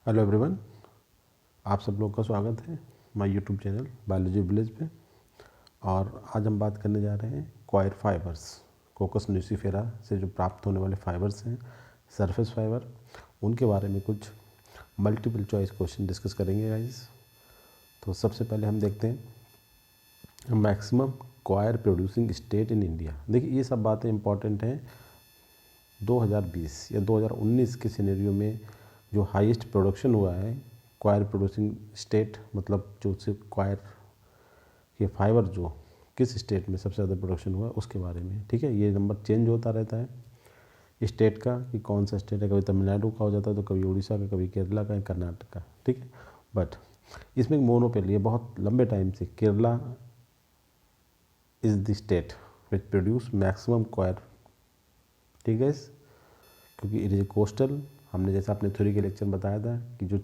Hello everyone, आप सब लोग का स्वागत है my YouTube channel biology village पे। और आज हम बात करने जा रहे हैं कॉयर फाइबर्स, कोकस न्यूसीफेरा से जो प्राप्त होने वाले फाइबर्स हैं, सरफेस फाइबर, उनके बारे में कुछ मल्टीपल चॉइस क्वेश्चन डिस्कस करेंगे गाइस। तो सबसे पहले हम देखते हैं maximum coir producing state in India. देखिए ये सब बातें इंपॉर्टेंट हैं। 2020 या 2019 के सिनेरियो में जो हाईएस्ट प्रोडक्शन हुआ है कॉयर प्रोड्यूसिंग स्टेट, मतलब जो उससे कॉयर के फाइबर जो किस स्टेट में सबसे ज़्यादा प्रोडक्शन हुआ है उसके बारे में। ठीक है, ये नंबर चेंज होता रहता है स्टेट का कि कौन सा स्टेट है। कभी तमिलनाडु का हो जाता है, तो कभी उड़ीसा का, कभी केरला का, कर्नाटक का। ठीक है, बट इसमें मोनोपोली है बहुत लंबे टाइम से। Kerala is the state which produce maximum coir. ठीक है, क्योंकि इट इज़ कोस्टल। हमने जैसा अपने थ्योरी के लेक्चर में बताया था कि जो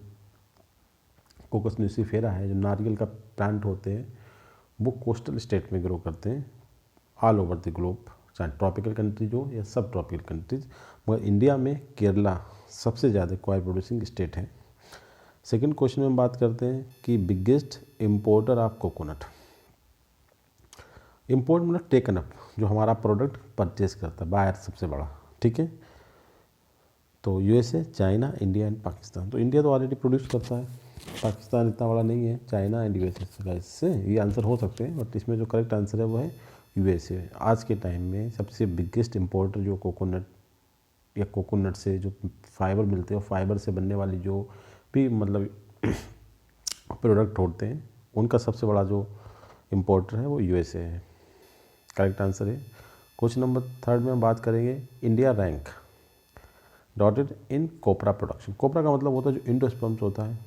कोकस न्यूसीफेरा है, जो नारियल का प्लांट होते हैं, वो कोस्टल स्टेट में ग्रो करते हैं ऑल ओवर द ग्लोब, चाहे ट्रॉपिकल कंट्रीज हो या सब ट्रॉपिकल कंट्रीज। मगर इंडिया में केरला सबसे ज़्यादा कॉयर प्रोड्यूसिंग स्टेट है। सेकेंड क्वेश्चन में हम बात करते हैं कि biggest importer of coconut. Import मतलब टेकन अप, जो हमारा प्रोडक्ट परचेज करता है, बायर सबसे बड़ा। ठीक है, तो USA, China, India and Pakistan. तो इंडिया तो ऑलरेडी प्रोड्यूस करता है, पाकिस्तान इतना बड़ा नहीं है। चाइना एंड यूएसए का इससे ये आंसर हो सकते हैं, बट इसमें जो करेक्ट आंसर है वो है यूएसए। आज के टाइम में सबसे बिगेस्ट इम्पोर्टर जो कोकोनट या कोकोनट से जो फाइबर मिलते हैं, फाइबर से बनने वाली जो भी मतलब प्रोडक्ट होते हैं, उनका सबसे बड़ा जो इम्पोर्टर है वो यूएसए है। करेक्ट आंसर है। क्वेश्चन नंबर थर्ड में हम बात करेंगे इंडिया रैंक डॉटेड इन कोपरा प्रोडक्शन। कोपरा का मतलब होता है जो इंडोस्पर्म्स होता है,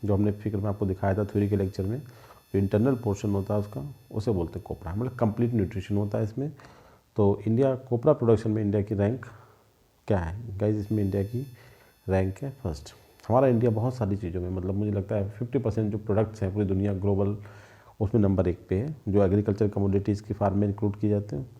जो हमने फिगर में आपको दिखाया था थ्योरी के लेक्चर में। जो इंटरनल पोर्शन होता है उसका, उसे बोलते हैं कोपरा, मतलब कंप्लीट न्यूट्रिशन होता है इसमें। तो इंडिया कोपरा प्रोडक्शन में इंडिया की रैंक क्या है गाइज? इसमें इंडिया की रैंक है फर्स्ट। हमारा इंडिया बहुत सारी चीज़ों में, मतलब मुझे लगता है 50% जो प्रोडक्ट्स हैं पूरी दुनिया ग्लोबल, उसमें नंबर 1 पे है, जो एग्रीकल्चर कमोडिटीज़ की फार्म में इंक्लूड किए जाते हैं।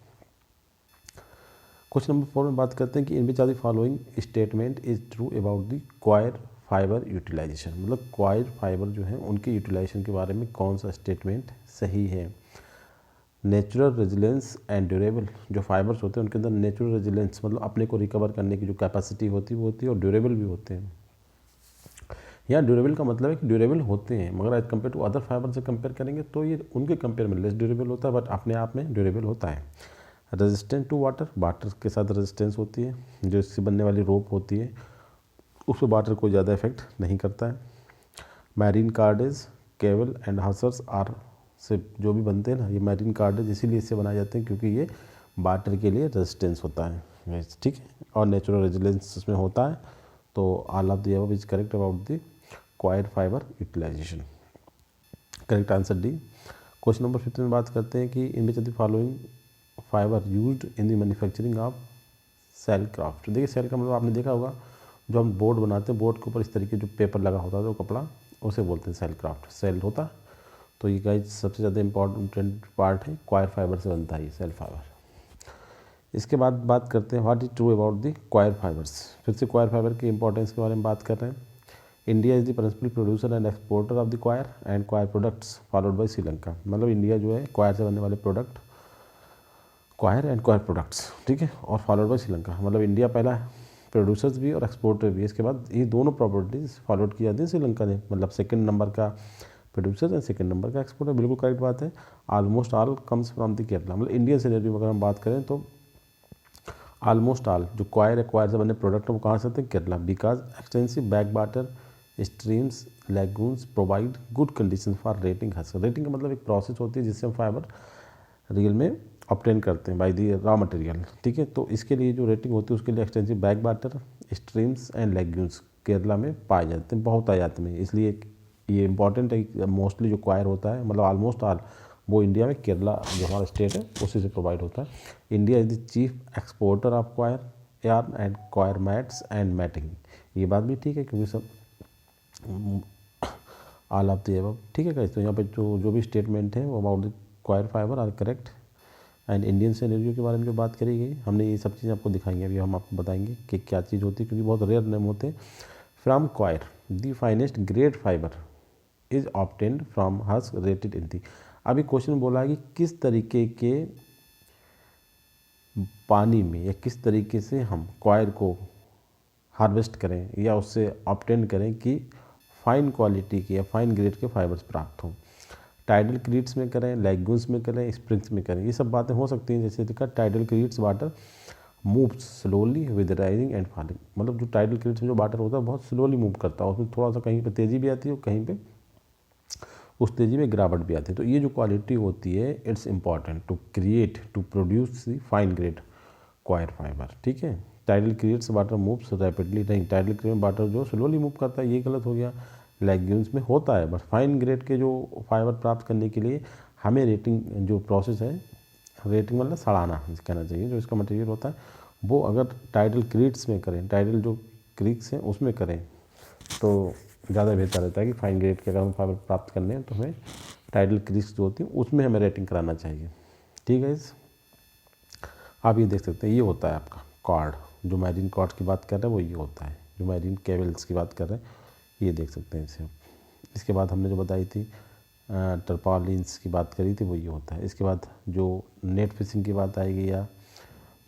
क्वेश्चन नंबर 4 में बात करते हैं कि in which are the following statement is true about the coir fibre utilisation. मतलब कॉयर फाइबर जो है उनके यूटिलाइजेशन के बारे में कौन सा स्टेटमेंट सही है? Natural resilience and durable. जो फाइबर्स होते हैं उनके अंदर नेचुरल रेजिलेंस, मतलब अपने को रिकवर करने की जो कैपेसिटी होती है वो होती है, और ड्यूरेबल भी होते हैं। यहाँ ड्यूरेबल का मतलब है कि ड्यूरेबल होते हैं, मगर as compare to other fiber से कंपेयर करेंगे तो ये उनके कंपेयर में लेस ड्यूरेबल होता है, बट अपने आप में ड्यूरेबल होता है। रेजिस्टेंट टू वाटर, वाटर के साथ रेजिस्टेंस होती है। जो इससे बनने वाली रोप होती है उस पर वाटर कोई ज़्यादा इफेक्ट नहीं करता है। मैरीन कार्डेज, केबल एंड हाउसर्स आर से जो भी बनते हैं ना, ये मैरीन कार्डेज इसीलिए इससे बनाए जाते हैं क्योंकि ये वाटर के लिए रेजिस्टेंस होता है। ठीक है, और नेचुरल रेजिलेंस इसमें होता है। तो all of the above is correct about the coir fibre utilisation. Correct answer D. Question number 5 में बात करते हैं कि in which of the following fibre used in the manufacturing of sail craft. देखिए सेल का मतलब आपने देखा होगा, जो हम बोर्ड बनाते हैं, बोर्ड के ऊपर इस तरीके जो पेपर लगा होता है, जो कपड़ा, उसे बोलते हैं सेल क्राफ्ट, सेल होता है। तो ये गाइस सबसे ज़्यादा इंपॉर्टेंट पार्ट है, कॉयर फाइबर से बनता है ये सेल फाइबर। इसके बाद बात करते हैं what is true about the coir fibres. फिर से कॉयर फाइबर की इंपॉर्टेंस के बारे में बात कर रहे हैं। India is the principal producer and exporter of the coir and coir products followed by Sri Lanka. मतलब इंडिया जो है कॉयर से बनने वाले product, coir and coir products, ठीक है, और फॉलोड बाय श्रीलंका। मतलब इंडिया पहला प्रोड्यूसर्स भी और एक्सपोर्टर भी। इसके बाद ये दोनों प्रॉपर्टीज़ फॉलोड की जाती है श्रीलंका ने, मतलब सेकंड नंबर का प्रोड्यूसर एंड सेकंड नंबर का एक्सपोर्टर। बिल्कुल करेक्ट बात है। Almost all comes from the Kerala. मतलब इंडियन सिनेरियो में अगर हम बात करें तो ऑलमोस्ट ऑल जो कॉयर से बने प्रोडक्ट वो कहाँ से आते हैं? Kerala. Because extensive back water streams लैगून्स provide good condition for rating husk. Rating का मतलब एक प्रोसेस होती है जिससे हम फाइबर रियल में ऑब्टेन करते हैं बाय दी रॉ मटेरियल। ठीक है, तो इसके लिए जो रेटिंग होती है उसके लिए extensive back water streams and लैगून्स Kerala में पाए जाते हैं, बहुत आयात में। इसलिए ये इंपॉर्टेंट है। मोस्टली जो क्वायर होता है, मतलब ऑलमोस्ट ऑल, वो इंडिया में केरला जो हमारा स्टेट है उसी से प्रोवाइड होता है। India is the chief exporter of coir yarn and coir mats and matting. ये बात भी ठीक है क्योंकि सब ऑल ऑफ द अबव। ठीक है गाइस, तो यहाँ पे जो भी स्टेटमेंट है वो about the coir fiber are correct. And Indian scenario के बारे में जो बात करी गई, हमने ये सब चीज़ें आपको दिखाएंगे। अभी हम आपको बताएंगे कि क्या चीज़ होती है, क्योंकि बहुत रेयर नेम होते हैं। From coir, the finest grade fibre is obtained from husk retted in the. अभी क्वेश्चन बोला है कि किस तरीके के पानी में या किस तरीके से हम कॉयर को हार्वेस्ट करें या उससे ऑब्टेन करें कि फाइन क्वालिटी के या फाइन ग्रेड के फाइबर्स प्राप्त हों। टाइडल क्रीट्स में करें, लैगून्स में करें, स्प्रिंग्स में करें, ये सब बातें हो सकती हैं। जैसे देखा tidal creeks water moves slowly with rising and falling, मतलब जो टाइडल क्रीट्स में जो वाटर होता है बहुत स्लोली मूव करता है, उसमें थोड़ा सा कहीं पे तेज़ी भी आती है और कहीं पे उस तेज़ी में गिरावट भी आती है। तो ये जो क्वालिटी होती है it's important to produce the fine grade coir fiber. ठीक है, tidal creeks water moves rapidly, नहीं टाइडल क्रीट वाटर जो स्लोली मूव करता है, ये गलत हो गया। लैग्यून्स में होता है, बट फाइन ग्रेड के जो फाइबर प्राप्त करने के लिए हमें रेटिंग जो प्रोसेस है, रेटिंग मतलब सड़ाना कहना चाहिए, जो इसका मटेरियल होता है वो अगर टाइडल क्रीट्स में करें, टाइडल जो क्रीक्स हैं उसमें करें तो ज़्यादा बेहतर रहता है कि फाइन ग्रेड के अगर हम फाइबर प्राप्त करने हैं तो हमें टाइडल क्रीक्स जो होती हैं उसमें हमें रेटिंग कराना चाहिए। ठीक है, आप ये देख सकते हैं, ये होता है आपका कॉर्ड, जो मैरीन कॉर्ड की बात कर रहे हैं वो ये होता है, जो मैरीन केबल्स की बात कर रहे हैं ये देख सकते हैं इसे। इसके बाद हमने जो बताई थी टर्पालिन्स की बात करी थी वो ये होता है। इसके बाद जो नेट फिशिंग की बात आएगी या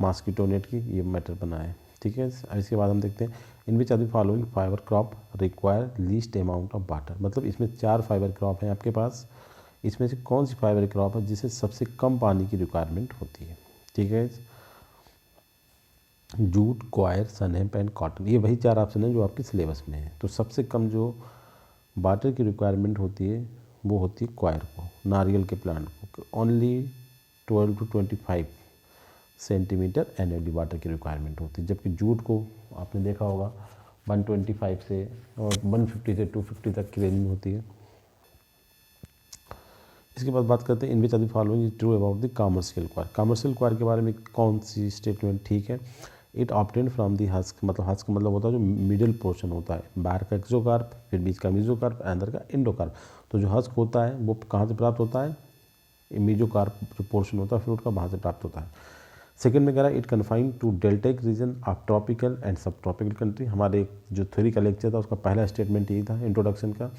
मॉस्किटो नेट की, ये मैटर बना है। ठीक है, इसके बाद हम देखते हैं in which are the following fibre crop require least amount of water, मतलब इसमें 4 फाइबर क्रॉप हैं आपके पास, इसमें से कौन सी फाइबर क्रॉप है जिसे सबसे कम पानी की रिक्वायरमेंट होती है। ठीक है, jute, coir, sunn hemp and cotton, ये वही 4 ऑप्शन हैं जो आपके सिलेबस में है। तो सबसे कम जो वाटर की रिक्वायरमेंट होती है वो होती है कॉयर को, नारियल के प्लांट को, only 12 to 25 centimetre annually water की रिक्वायरमेंट होती है, जबकि जूट को आपने देखा होगा 125 से और 150 से 250 तक की रेंज में होती है। इसके बाद बात करते हैं in which are the following is true about the commercial coir. Commercial coir के बारे में कौन सी स्टेटमेंट ठीक है। It obtain from the husk, मतलब हस्क मतलब होता है जो मिडिल पोर्शन होता है, बाहर का एक्सोकार्प, फिर बीच का मीजोकार्प, अंदर का इंडोकार्प। तो जो हस्क होता है वो कहाँ से प्राप्त होता है, मीजोकार्प जो पोर्शन होता है फ्रूट का, वहाँ से प्राप्त होता है। सेकंड में कह रहा है it confine to deltaic region of tropical and subtropical country. हमारे जो थ्योरी का लेक्चर था उसका पहला स्टेटमेंट यही था इंट्रोडक्शन का,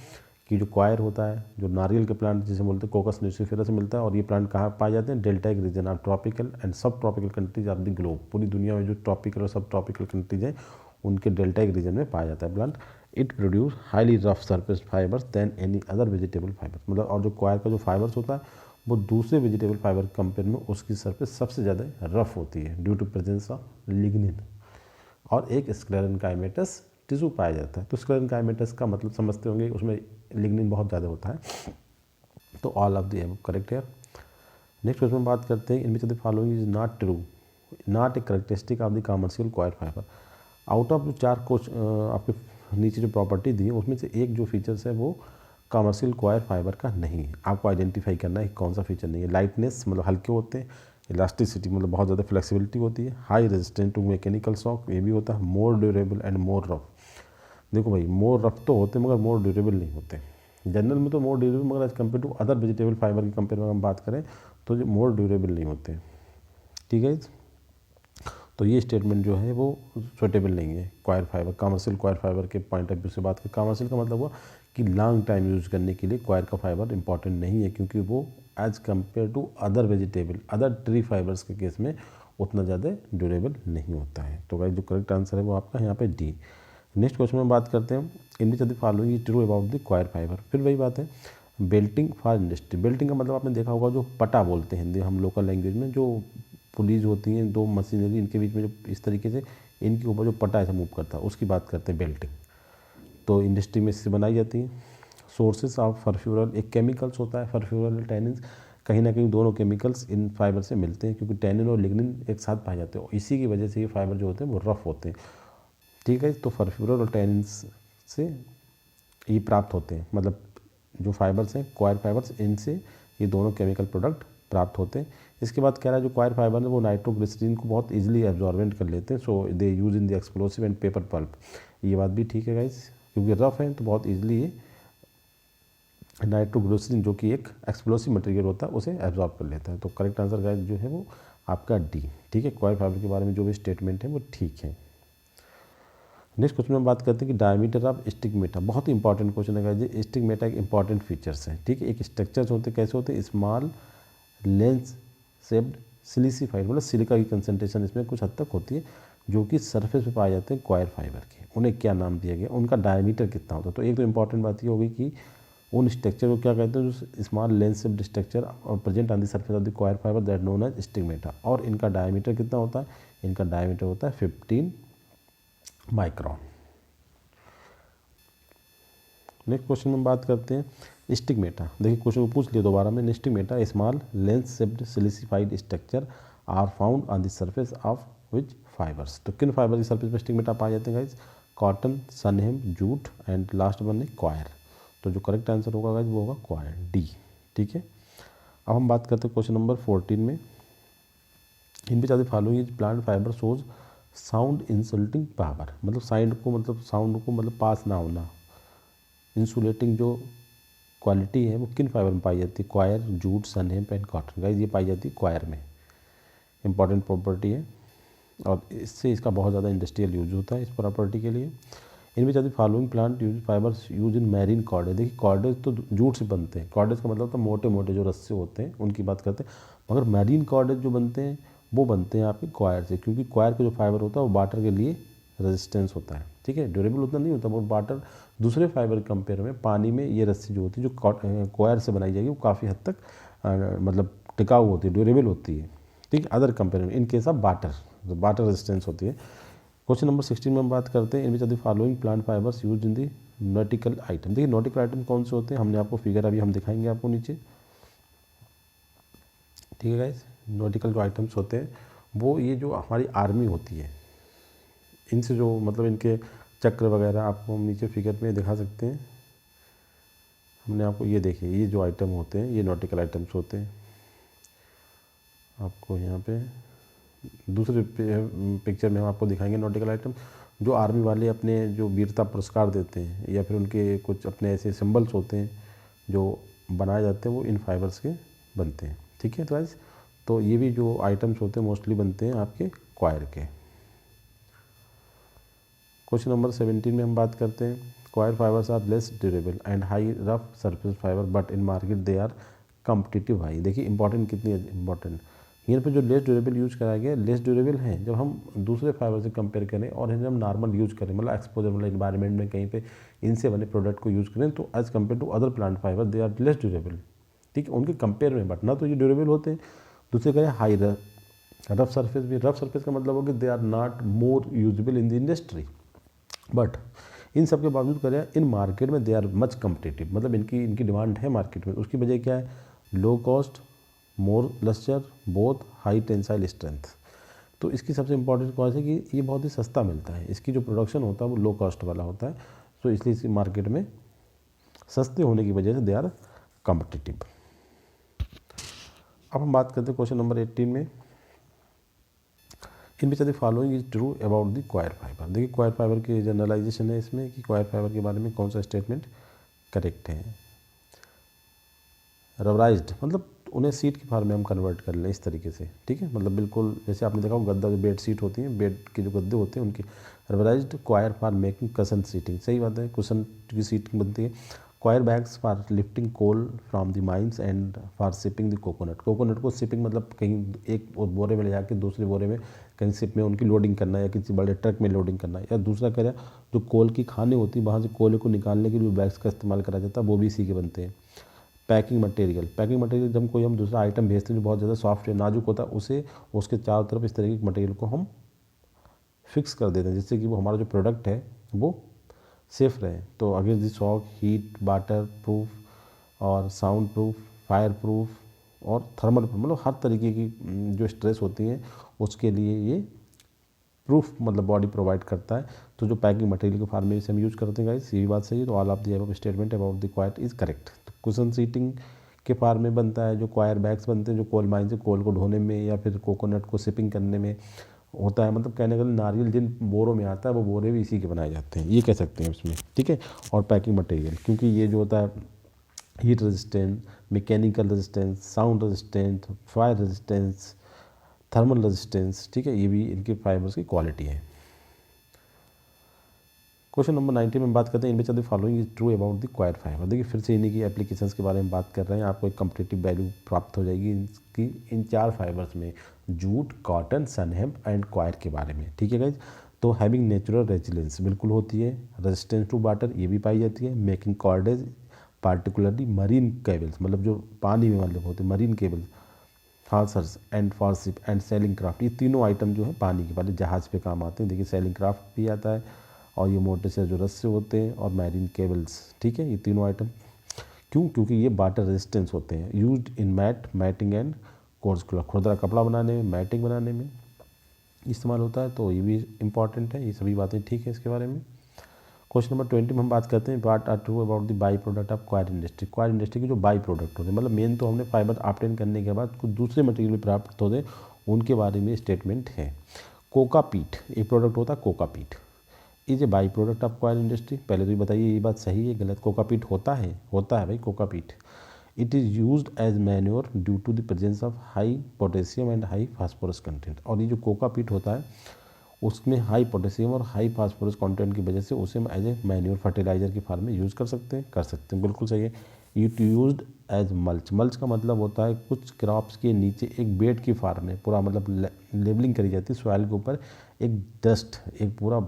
कि जो कॉयर होता है, जो नारियल के प्लांट जिसे बोलते हैं कोकस न्यूसिफेरा से मिलता है, और ये प्लांट कहाँ पाए जाते हैं, deltaic region of tropical and subtropical countries of the globe. पूरी दुनिया में जो ट्रॉपिकल और सब ट्रॉपिकल कंट्रीज हैं उनके डेल्टाइक रीजन में पाया जाता है plant. It produce highly rough surface fibres than any other vegetable fibre, मतलब और जो कॉयर का जो फाइबर्स होता है वो दूसरे वेजिटेबल फाइबर के कंपेयर में उसकी सरफेस सबसे ज़्यादा रफ होती है due to presence of lignin, और एक स्क्लेरेनकाइमेटस टिश्यू पाया जाता है। तो स्क्लेरेनकाइमेटस का मतलब समझते होंगे, उसमें लिग्निन बहुत ज़्यादा होता है। तो all of the above correct है। नेक्स्ट क्वेश्चन में बात करते हैं in which of the following is not true, not a characteristic of the commercial coir fibre. Out of जो 4 आपके नीचे जो प्रॉपर्टी दी है उसमें से एक जो फीचर्स है वो कॉमर्शियल कॉयर फाइबर का नहीं है। आपको आइडेंटिफाई करना है कौन सा फीचर नहीं है। लाइटनेस मतलब हल्के होते हैं, इलास्टिसिटी मतलब बहुत ज़्यादा फ्लेक्सिबिलिटी होती है, high resistant to mechanical shock ये भी होता है, more durable and more rough. देखो भाई मोर रफ तो होते हैं मगर मोर ड्यूरेबल नहीं होते। जनरल में तो मोर ड्यूरेबल, मगर as compare to other vegetable fiber की कंपेयर में हम बात करें तो जो मोर ड्यूरेबल नहीं होते। ठीक है, तो ये स्टेटमेंट जो है वो सुटेबल नहीं है coir fibre, commercial coir fibre के पॉइंट ऑफ व्यू से बात करें। कॉमर्शियल का मतलब हुआ कि लॉन्ग टाइम यूज़ करने के लिए कॉयर का फाइबर इंपॉर्टेंट नहीं है, क्योंकि वो as compare to other vegetable, other tree fibers के केस में उतना ज़्यादा ड्यूरेबल नहीं होता है। तो भाई जो करेक्ट आंसर है वो आपका यहाँ पे डी। नेक्स्ट क्वेश्चन में बात करते हैं in which of the following is true about the coir fibre. फिर वही बात है, बेल्टिंग फॉर इंडस्ट्री। बेल्टिंग का मतलब आपने देखा होगा जो पटा बोलते हैं हिंदी हम लोकल लैंग्वेज में, जो पुलीज होती हैं, 2 मशीनरी इनके बीच में जो इस तरीके से इनके ऊपर जो पटा ऐसा मूव करता है उसकी बात करते हैं बेल्टिंग। तो इंडस्ट्री में इससे बनाई जाती है। सोर्सेस ऑफ फरफ्यूरल, एक केमिकल्स होता है फरफ्यूरल टैनिन्स, कहीं ना कहीं दोनों केमिकल्स इन फाइबर से मिलते हैं, क्योंकि टैनिन और लिग्निन एक साथ पाए जाते हैं, इसी की वजह से ये फाइबर जो होते हैं वो रफ होते हैं। ठीक है, तो फरफ्यूरल और टैनिन्स से ये प्राप्त होते हैं, मतलब जो फाइबर्स हैं कॉयर फाइबर्स, इनसे ये दोनों केमिकल प्रोडक्ट प्राप्त होते हैं। इसके बाद कह रहा है जो कॉयर फाइबर है वो नाइट्रोग्लिसरीन को बहुत इजीली एब्जॉर्बेंट कर लेते हैं, so they use in the explosive and paper pulp. ये बात भी ठीक है गाइस, क्योंकि रफ है तो बहुत इजीली ये नाइट्रोग्लिसरीन जो कि एक एक्सप्लोसिव मटेरियल होता है उसे एब्जॉर्ब कर लेता है। तो करेक्ट आंसर गाइस जो है वो आपका डी। ठीक है, कॉयर फाइबर के बारे में जो भी स्टेटमेंट है वो ठीक है। नेक्स्ट क्वेश्चन में बात करते हैं कि डायमीटर ऑफ स्टिग्मेटा, बहुत ही इंपॉर्टेंट क्वेश्चन है जी। स्टिग्मेटा एक इंपॉर्टेंट फीचर्स है, ठीक है। एक स्ट्रक्चर्स होते कैसे होते हैं, स्मॉल लेंस शेप्ड सिलिसिफाइड, मतलब सिलिका की कंसंट्रेशन इसमें कुछ हद तक होती है, जो कि सरफेस पे पाए जाते हैं कॉयर फाइबर के। उन्हें क्या नाम दिया गया, उनका डायमीटर कितना होता है। तो एक तो इंपॉर्टेंट बात ये होगी कि उन स्ट्रक्चर को क्या कहते हैं, जो स्मॉल लेंस शेप्ड स्ट्रक्चर और present on the surface of the coir fiber that known as stigmata, और इनका डायमीटर कितना होता है, इनका डायमीटर होता है 15 माइक्रोन। नेक्स्ट क्वेश्चन में बात करते हैं स्टिग्मेटा। देखिए क्वेश्चन को पूछ लिया दोबारा में, stigmata small lens shaped silicified structure are found on the surface of which fibres. तो किन फाइबर की सरफेस पर स्टिग्मेटा पाए जाते हैं guys, cotton, sunn hemp, jute and last one है क्वायर। तो जो करेक्ट आंसर होगा गाइज वो होगा क्वायर, डी, ठीक है। अब हम बात करते हैं क्वेश्चन नंबर 14 में, in which are the following is plant fibre shows sound insulating power, मतलब साउंड को मतलब पास ना होना, इंसुलेटिंग जो क्वालिटी है वो किन फाइबर में पाई जाती है, coir, jute, sunn hemp and cotton. Guys ये पाई जाती है क्वायर में, इंपॉर्टेंट प्रॉपर्टी है और इससे इसका बहुत ज़्यादा इंडस्ट्रियल यूज होता है इस प्रॉपर्टी के लिए। In which are the following plant use fibres use in marine cordage. देखिए कॉर्डेज तो जूट से बनते हैं, कॉर्डेज का मतलब तो मोटे मोटे जो रस्से होते हैं उनकी बात करते हैं, मगर मैरीन कॉर्डेज जो बनते हैं वो बनते हैं आपके क्वायर से, क्योंकि क्वायर का जो फाइबर होता है वो वाटर के लिए रेजिस्टेंस होता है, ठीक है, ड्यूरेबल उतना नहीं होता, वो वाटर दूसरे फाइबर कंपेयर में पानी में ये रस्सी जो होती है जो क्वायर से बनाई जाएगी वो काफ़ी हद तक मतलब टिकाऊ होती है, ड्यूरेबल होती है, ठीक है, अदर कंपेयर में in case of water resistance होती है। क्वेश्चन नंबर 16 में हम बात करते हैं, in which are the following plant fibres use in the nautical item. देखिए नॉटिकल आइटम कौन से होते हैं, हमने आपको फिगर अभी हम दिखाएंगे आपको नीचे, ठीक है गाइस। नॉटिकल जो आइटम्स होते हैं वो ये जो हमारी आर्मी होती है, इनसे जो मतलब इनके चक्र वगैरह आपको हम नीचे फिगर में दिखा सकते हैं। हमने आपको ये देखिए, ये जो आइटम होते हैं ये नॉटिकल आइटम्स होते हैं। आपको यहाँ पे दूसरे पिक्चर में हम आपको दिखाएंगे नॉटिकल आइटम जो आर्मी वाले अपने जो वीरता पुरस्कार देते हैं या फिर उनके कुछ अपने ऐसे सिंबल्स होते हैं जो बनाए जाते हैं वो इन फाइबर्स के बनते हैं, ठीक है। तो गाइस तो ये भी जो आइटम्स होते हैं मोस्टली बनते हैं आपके क्वायर के। क्वेश्चन नंबर 17 में हम बात करते हैं, coir fibers are less durable and high rough surface fiber but in market they are competitive high. देखिए इंपॉर्टेंट कितनी इंपॉर्टेंट, यहाँ पे जो लेस ड्यूरेबल यूज कराया गया, लेस ड्यूरेबल है जब हम दूसरे फाइबर से कंपेयर करें और जब हम नॉर्मल यूज करें, मतलब एक्सपोजर मतलब इन्वायरमेंट में कहीं पे इनसे बने प्रोडक्ट को यूज़ करें तो as compare to other plant fiber they are less durable, ठीक है, उनके कंपेयर में, बट ना तो ये ड्यूरेबल होते हैं। दूसरे करें हाई रफ सरफेस भी, रफ सरफेस का मतलब हो कि they are not more usable in the industry, but इन सब के बावजूद करें इन मार्केट में दे आर मच कम्पिटिटिव, मतलब इनकी डिमांड है मार्केट में। उसकी वजह क्या है, low cost, more lustre, both high tensile strength. तो इसकी सबसे इंपॉर्टेंट कॉज है कि ये बहुत ही सस्ता मिलता है, इसकी जो प्रोडक्शन होता है वो लो कॉस्ट वाला होता है, तो इसलिए इसी मार्केट में सस्ते होने की वजह से दे आर कम्पिटिटिव। अब हम बात करते हैं क्वेश्चन नंबर 18 में, in which are the following is true about the coir fibre. देखिए क्वायर फाइबर की जनरलाइजेशन है इसमें कि क्वायर फाइबर के बारे में कौन सा स्टेटमेंट करेक्ट है। रबराइज्ड मतलब उन्हें सीट के फॉर्म में हम कन्वर्ट कर लें इस तरीके से, ठीक है, मतलब बिल्कुल जैसे आपने देखा गद्दा जो बेड सीट होती है, बेड के जो गद्दे होते हैं उनकी rubberized coir for making cushion seating, सही बात है, कुशन की सीट बनती है। Coir bags for lifting coal from the mines and for shipping the coconut को शिपिंग मतलब कहीं एक बोरे में ले जाकर दूसरे बोरे में कहीं शिप में उनकी लोडिंग करना या किसी बड़े ट्रक में लोडिंग करना, या दूसरा कह रहा जो कोल की खाने होती है वहाँ से कोयले को निकालने के लिए बैग्स का इस्तेमाल करा जाता है, वो भी इसी के बनते हैं। पैकिंग मटेरियल जब कोई हम दूसरा आइटम भेजते हैं जो बहुत ज़्यादा सॉफ्ट या नाजुक होता है, उसे उसके चारों तरफ इस तरीके के मटेरियल को हम फिक्स कर देते हैं जिससे कि वो हमारा जो प्रोडक्ट है वो सेफ़ रहे। तो against the shock, heat, water proof और साउंड प्रूफ, फायर प्रूफ और थर्मल प्रूफ, मतलब हर तरीके की जो स्ट्रेस होती है उसके लिए ये प्रूफ मतलब बॉडी प्रोवाइड करता है। तो जो पैकिंग मटेरियल के फॉर्म में इसे हम यूज़ करते हैं गाइस, यही बात सही है। तो all of the above statement about the coir is correct. तो कुशन सीटिंग के फॉर्म में बनता है, जो क्वायर बैग्स बनते हैं जो कोल माइन से कोल को ढोने में या फिर कोकोनट को शिपिंग करने में होता है, मतलब कहने का नारियल जिन बोरों में आता है वो बोरे भी इसी के बनाए जाते हैं, ये कह सकते हैं उसमें, ठीक है। और पैकिंग मटेरियल क्योंकि ये जो होता है heat resistant, mechanical resistance, sound resistant, fire resistance, thermal resistance, ठीक है, ये भी इनके फाइबर्स की क्वालिटी है। क्वेश्चन नंबर 90 में बात करते हैं, इनमें the following is true about the coir fibre. देखिए फिर से इन्हीं की एप्लीकेशंस के बारे में बात कर रहे हैं, आपको एक कंपटीटिव वैल्यू प्राप्त हो जाएगी इसकी इन 4 फाइबर्स में, jute, cotton, sunn hemp and coir के बारे में। ठीक है गाइज, तो हैविंग नेचुरल रेजिलेंस बिल्कुल होती है, रेजिस्टेंस टू वाटर ये भी पाई जाती है, making cordage particularly marine cables, मतलब जो पानी में मतलब होते marine cables, hawsers and for ship and sailing craft, ये तीनों आइटम जो है पानी के वाले जहाज़ पे काम आते हैं। देखिए सेलिंग क्राफ्ट भी आता है, और ये मोटे से जो रस्से होते हैं, और मैरीन केबल्स। ठीक है, ये तीनों आइटम क्यों, क्योंकि ये वाटर रेजिस्टेंस होते हैं। Used in matting and coarse cloth, खुरदरा कपड़ा बनाने में, मैटिंग बनाने में इस्तेमाल होता है, तो ये भी इंपॉर्टेंट है। ये सभी बातें ठीक है इसके बारे में। क्वेश्चन नंबर 20 में हम बात करते हैं, what are true about the by product of coir industry. Coir industry के जो बाई प्रोडक्ट होते हैं, मतलब मेन तो हमने फाइबर ऑब्टेन करने के बाद कुछ दूसरे मटेरियल भी प्राप्त होते हैं, उनके बारे में स्टेटमेंट है। कोका पीट एक प्रोडक्ट होता है, coco peat is a by product of coir industry. पहले तो ये बताइए ये बात सही है गलत, कोका पीट होता है भाई coco peat. It is used as manure due to the presence of high potassium and high phosphorus content. और ये जो कोका पीट होता है उसमें हाई पोटेशियम और हाई फास्फोरस कंटेंट की वजह से उसे हम एज ए मैन्योर फर्टिलाइजर की फार्म में यूज़ कर सकते हैं, बिल्कुल सही है। It used as mulch, mulch का मतलब होता है कुछ क्रॉप्स के नीचे एक बेड की फार्म में पूरा मतलब लेबलिंग करी जाती है, सॉइल के ऊपर एक डस्ट, एक पूरा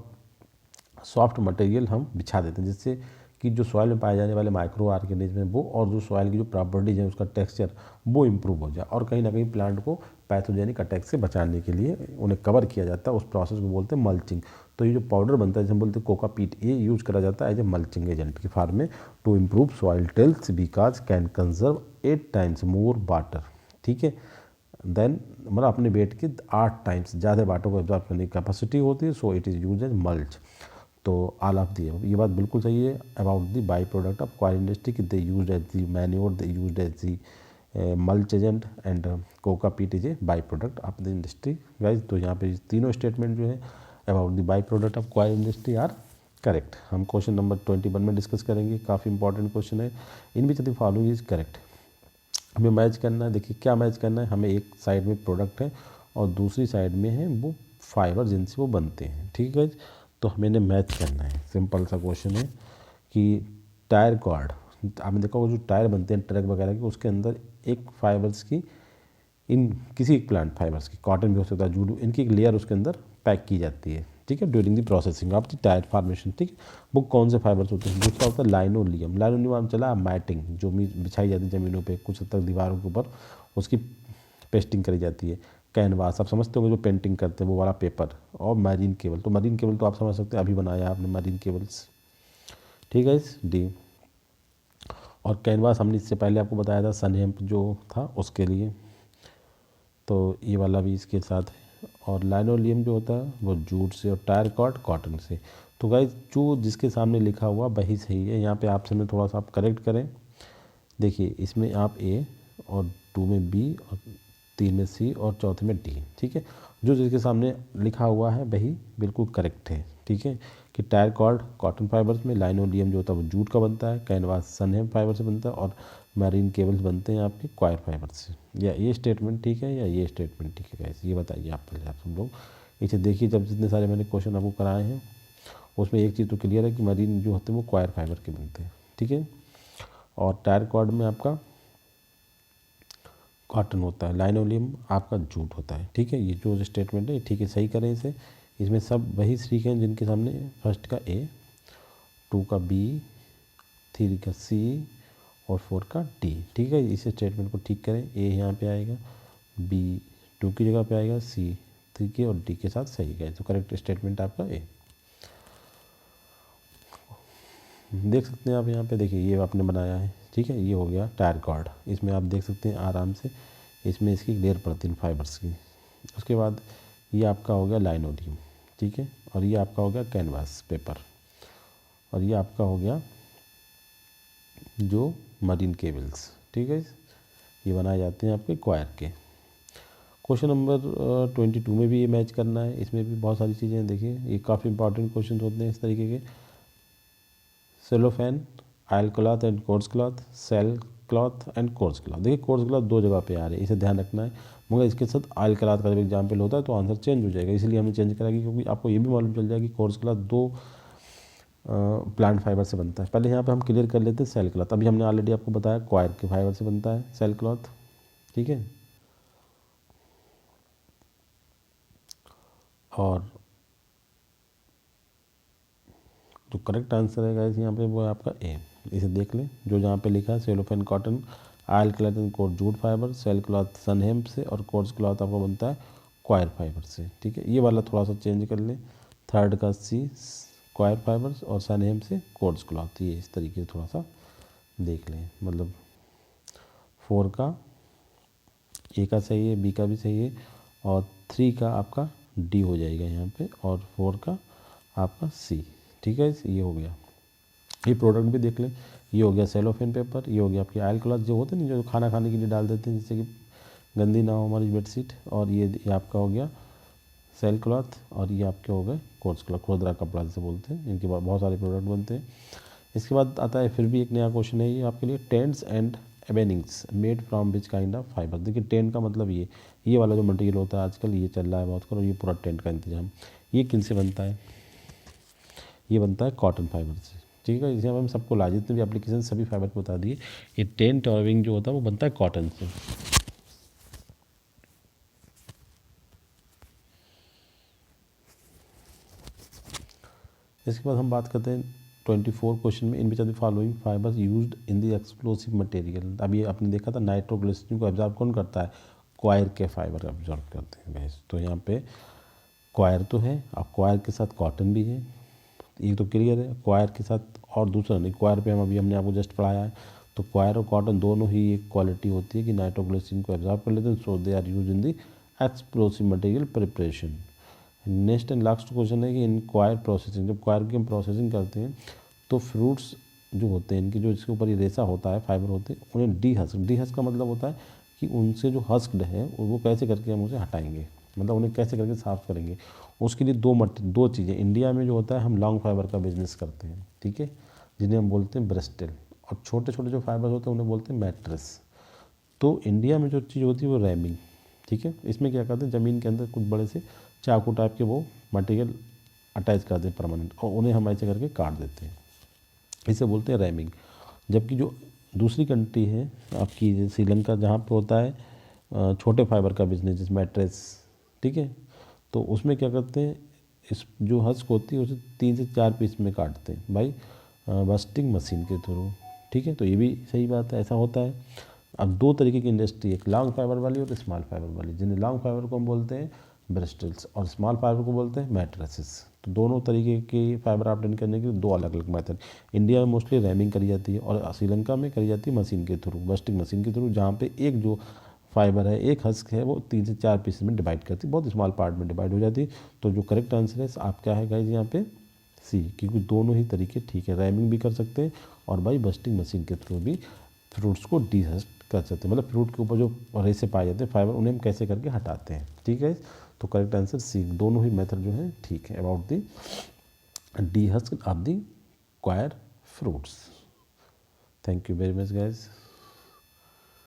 सॉफ्ट मटेरियल हम बिछा देते हैं, जिससे कि जो सॉइल में पाए जाने वाले माइक्रो ऑर्गेनिज्म है वो, और जो सॉइल की जो प्रॉपर्टीज है उसका टेक्सचर वो इम्प्रूव हो जाए, और कहीं ना कहीं प्लांट को पैथोजेनिक अटैक से बचाने के लिए उन्हें कवर किया जाता है। उस प्रोसेस को बोलते हैं मल्चिंग। तो ये जो पाउडर बनता है जिसे हम बोलते हैं कोका पीट, ये यूज़ करा जाता है एज ए मल्चिंग एजेंट की फार्म में to improve soil tells because can conserve 8 times more water. ठीक है, देन मतलब अपने वेट के 8 टाइम्स ज़्यादा वाटर को एब्जॉर्ब करने की कैपेसिटी होती है, so it is use as mulch. तो ऑल ऑफ दी, ये बात बिल्कुल सही है about the by product of coir industry कि they use as the manure, they use as the mulch agent and coco peat is a by product of the industry guys. तो यहाँ पे तीनों स्टेटमेंट जो है about the by product of coir industry are correct. हम question number 21 में discuss करेंगे, काफ़ी इंपॉर्टेंट क्वेश्चन है। इन बीच द फॉलोइंग इज करेक्ट, हमें मैच करना है। देखिए क्या मैच करना है, हमें एक साइड में प्रोडक्ट है और दूसरी साइड में है वो फाइबर जिनसे वो बनते हैं। ठीक है, तो हमें इन्हें मैच करना है। सिंपल सा क्वेश्चन है कि टायर कॉर्ड, आपने देखा होगा जो टायर बनते हैं ट्रक वगैरह के, उसके अंदर एक फाइबर्स की, इन किसी एक प्लांट फाइबर्स की, कॉटन भी हो सकता है, जूट, इनकी एक लेयर उसके अंदर पैक की जाती है। ठीक है, during the processing of the tyre formation. ठीक है, वो कौन से फाइबर्स होते हैं। दूसरा होता है लाइनोलियम। लाइनोलियम आम चला मैटिंग, जो बिछाई जाती है ज़मीनों पे, कुछ हद तक दीवारों के ऊपर उसकी पेस्टिंग करी जाती है। कैनवास, आप समझते होंगे जो पेंटिंग करते हैं वो वाला पेपर। और मरीन केबल, तो मरीन केबल तो आप समझ सकते हैं, अभी बनाया आपने मरीन केबल्स। ठीक है इस डी। और कैनवास हमने इससे पहले आपको बताया था, सन हेम्प जो था उसके लिए, तो ये वाला भी इसके साथ है। और लाइनोलियम जो होता है वो जूट से, और टायर कॉर्ड कॉटन से। तो गाइस जो जिसके सामने लिखा हुआ वही सही है। यहाँ पे आपसे मैं थोड़ा सा आप करेक्ट करें। देखिए इसमें आप ए, और 2 में बी, और 3 में सी, और चौथे में डी। ठीक है, जो जिसके सामने लिखा हुआ है वही बिल्कुल करेक्ट है। ठीक है, कि टायर कॉर्ड कॉटन फाइबर्स में, लाइनोलियम जो होता है वो जूट का बनता है, कैनवास सन हेम्प फाइबर से बनता है, और मैरीन केबल्स बनते हैं आपके क्वायर फाइबर से। या ये स्टेटमेंट ठीक है या ये स्टेटमेंट ठीक है गाइस, ये बताइए आप पहले, आप सब लोग इसे देखिए। जब जितने सारे मैंने क्वेश्चन आपको कराए हैं उसमें एक चीज़ तो क्लियर है कि मरीन जो होते हैं वो क्वायर फाइबर के बनते हैं। ठीक है, और टायर कॉर्ड में आपका कॉटन होता है, लाइनोलियम आपका जूट होता है। ठीक है, ये जो स्टेटमेंट है ठीक है, सही करें इसे। इसमें सब वही ठीक हैं जिनके सामने फर्स्ट का ए, 2 का बी, 3 का सी, और 4 का डी। ठीक है, इस स्टेटमेंट को ठीक करें। ए यहाँ पे आएगा, बी 2 की जगह पे आएगा, सी 3 के, और डी के साथ सही गए, तो करेक्ट स्टेटमेंट आपका ए। देख सकते हैं आप यहाँ पे, देखिए ये आपने बनाया है। ठीक है, ये हो गया टायर कॉर्ड। इसमें आप देख सकते हैं आराम से, इसमें इसकी लेयर पड़ती है फाइबर्स की। उसके बाद ये आपका हो गया लाइनोलियम। ठीक है, और ये आपका हो गया कैनवास पेपर, और ये आपका हो गया जो मरीन केबल्स। ठीक है, ये बनाए जाते हैं आपके क्वायर के। क्वेश्चन नंबर 22 में भी ये मैच करना है। इसमें भी बहुत सारी चीज़ें देखिए, ये काफ़ी इंपॉर्टेंट क्वेश्चन होते हैं इस तरीके के। Cellophane, oil cloth and coarse cloth, sail cloth and coarse cloth. देखिए कोर्स क्लॉथ 2 जगह पे आ रहे हैं, इसे ध्यान रखना है। मगर इसके साथ आयल क्लॉथ का जब एग्जाम्पल होता है तो आंसर चेंज हो जाएगा, इसलिए हमने चेंज करा कि क्योंकि आपको ये भी मालूम चल जाएगा कि कोर्स क्लॉथ 2 प्लांट फाइबर से बनता है। पहले यहाँ पे हम क्लियर कर लेते हैं सेल क्लॉथ। अभी हमने ऑलरेडी आपको बताया क्वायर के फाइबर से बनता है सेल क्लॉथ, ठीक है। और जो करेक्ट आंसर है गाइस यहाँ पे वो है आपका ए। इसे देख लें, जो जहाँ पे लिखा है cellophane cotton, oil cloth and coat jute fiber, sail cloth sunn hemp से, और कोर्स क्लॉथ आपको बनता है क्वायर फाइबर से, ठीक है। ये वाला थोड़ा सा चेंज कर लें, थर्ड का सी क्वायर फाइबर्स और सन हेम्प से कोर्स क्लॉथ, ये इस तरीके से थोड़ा सा देख लें। मतलब 4 का ए का सही है, बी का भी सही है, और 3 का आपका डी हो जाएगा यहाँ पे, और 4 का आपका सी, ठीक है। ये हो गया। ये प्रोडक्ट भी देख लें, ये हो गया सेलोफेन पेपर, ये हो गया आपकी आयल क्लॉथ जो होते हैं जो खाना खाने के लिए डाल देते हैं जिससे कि गंदी ना हो हमारी बेडशीट, और ये आपका हो गया सेल क्लॉथ, और ये आपके हो गए कोर्स क्लॉथ, खुरदरा कपड़ा जिसे बोलते हैं। इनके बाद बहुत सारे प्रोडक्ट बनते हैं। इसके बाद आता है फिर भी एक नया क्वेश्चन है ये आपके लिए, tents and awnings made from which kind of fibre. देखिए टेंट का मतलब ये वाला जो मटेरियल होता है आजकल ये चल रहा है बहुत करो, ये पूरा टेंट का इंतजाम, ये किन से बनता है? ये बनता है कॉटन फाइबर से, ठीक है। इसे हम सबको ला जितने भी एप्लीकेशन सभी फाइबर को बता दिए। ये टेंट और विंग जो होता है वो बनता है कॉटन से। इसके बाद हम बात करते हैं 24 क्वेश्चन में, in which of the following fibres used in the explosive material. अभी आपने देखा था नाइट्रोग्लिसरीन को एब्जॉर्ब कौन करता है? क्वायर के फाइबर एब्जॉर्ब करते हैं गैस। तो यहाँ पे क्वायर तो है, अब क्वायर के साथ कॉटन भी है, ये तो क्लियर है। क्वायर के साथ और दूसरा नहीं, क्वायर पे हमने आपको जस्ट पढ़ाया है। तो क्वायर और कॉटन दोनों ही एक क्वालिटी होती है कि नाइट्रोग्लिसरीन को एब्जॉर्ब कर लेते हैं, so they are use in the explosive material preparation. Next and last question है कि इन क्वायर प्रोसेसिंग, जब क्वायर की हम प्रोसेसिंग करते हैं तो फ्रूट्स जो होते हैं इनके जो इसके ऊपर ये रेसा होता है, फाइबर होते हैं, उन्हें डी हस्क का मतलब होता है कि उनसे जो हस्क्ड है वो कैसे करके हम उसे हटाएंगे, मतलब उन्हें कैसे करके साफ़ करेंगे। उसके लिए दो चीज़ें, इंडिया में जो होता है हम लॉन्ग फाइबर का बिजनेस करते हैं, ठीक है, जिन्हें हम बोलते हैं ब्रिस्टल, और छोटे छोटे जो फाइबर होते हैं उन्हें बोलते हैं मैट्रेस। तो इंडिया में जो चीज़ होती है वो रैमिंग, ठीक है। इसमें क्या करते हैं, ज़मीन के अंदर कुछ बड़े से चाकू टाइप के वो मटेरियल अटैच कर दें परमानेंट, और उन्हें हम ऐसे करके काट देते हैं, इसे बोलते हैं रैमिंग। जबकि जो दूसरी कंट्री है आपकी श्रीलंका, जहाँ पे होता है छोटे फाइबर का बिजनेस जिस मैट्रेस, ठीक है, तो उसमें क्या करते हैं, इस जो हस्क होती है उसे 3 से 4 पीस में काटते हैं भाई बस्टिंग मशीन के थ्रू, ठीक है। तो ये भी सही बात है, ऐसा होता है। अब 2 तरीके की इंडस्ट्री, एक लॉन्ग फाइबर वाली और स्मॉल फाइबर वाली, जिन्हें लॉन्ग फाइबर को हम बोलते हैं ब्रिस्टल्स और स्मॉल फाइबर को बोलते हैं मैट्रेसेस। तो दोनों तरीके की फाइबर ऑप्टेन करने के लिए 2 अलग अलग मेथड। इंडिया में मोस्टली रैमिंग करी जाती है और श्रीलंका में करी जाती है मशीन के थ्रू, बस्टिंग मशीन के थ्रू, जहाँ पे एक जो फाइबर है, एक हस्क है, वो 3 से 4 पीस में डिवाइड करती है, बहुत स्मॉल पार्ट में डिवाइड हो जाती है। तो जो करेक्ट आंसर है आप क्या है गाइज यहाँ पे सी, क्योंकि दोनों ही तरीके ठीक है, रैमिंग भी कर सकते हैं और भाई बस्टिंग मशीन के थ्रू भी फ्रूट्स को डीहस्ट कर सकते हैं, मतलब फ्रूट के ऊपर जो रेसे पाए जाते हैं फाइबर उन्हें हम कैसे करके हटाते हैं, ठीक है। तो करेक्ट आंसर सी, दोनों ही मेथड जो है ठीक है about the dehusk of the coir fruits. Thank you very much guys.